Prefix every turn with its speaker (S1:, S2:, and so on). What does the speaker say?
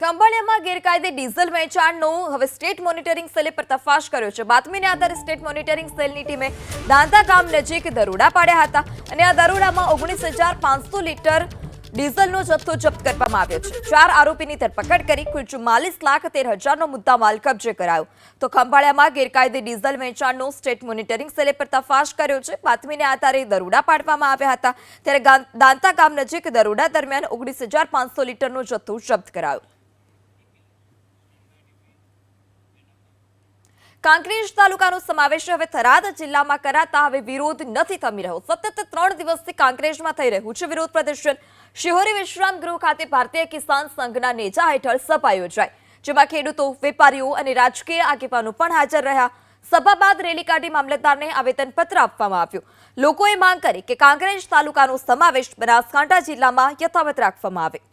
S1: કંભળિયામાં ગેરકાયદે ડીઝલ વેચાણનો હવે state monitoring સેલે પર્દાફાશ કર્યો છે। બાતમીને આધારે સ્ટેટ મોનિટરિંગ સેલની ટીમે દાંતા ગામ નજીક દરોડા પાડ્યા હતા અને આ દરોડામાં 19,500 લીટર ડીઝલનો જથ્થો જપ્ત કરવામાં આવ્યો છે। 4 આરોપીની ધરપકડ કરી કુલ 44,13,000નો મુદ્દામાલ કબજે કરાયો। તો ખંભાળિયામાં ગેરકાયદે ડીઝલ વેચાણનો સ્ટેટ મોનિટરિંગ સેલે પર્દાફાશ કર્યો છે। બાતમીને આધારે દરોડા પાડવામાં આવ્યા હતા ત્યારે દાંતા ગામ નજીક દરોડા દરમિયાન 19,500 લીટરનો જથ્થો જપ્ત કરાયો। કાંકરેજ તાલુકાનો સમાવેશ હવે થરાદ જિલ્લામાં કરાતા હવે વિરોધ નથી થમી રહ્યો। સતત 3 દિવસથી કાંકરેજમાં થઈ રહ્યું છે વિરોધ પ્રદર્શન। શિહોરી વિશ્રામ ગૃહ ખાતે ભારતીય કિસાન સંઘના નેજા હેઠળ સભા યોજાઈ, જેમાં ખેડૂતો, વેપારીઓ અને રાજકીય આગેવાનો પણ હાજર રહ્યા। સભા બાદ રેલી કાઢી મામલતદારને આવેદનપત્ર આપવામાં આવ્યું। લોકોએ માંગ કરી કે કાંકરેજ તાલુકાનો સમાવેશ બનાસકાંઠા જિલ્લામાં યથાવત રાખવામાં આવે।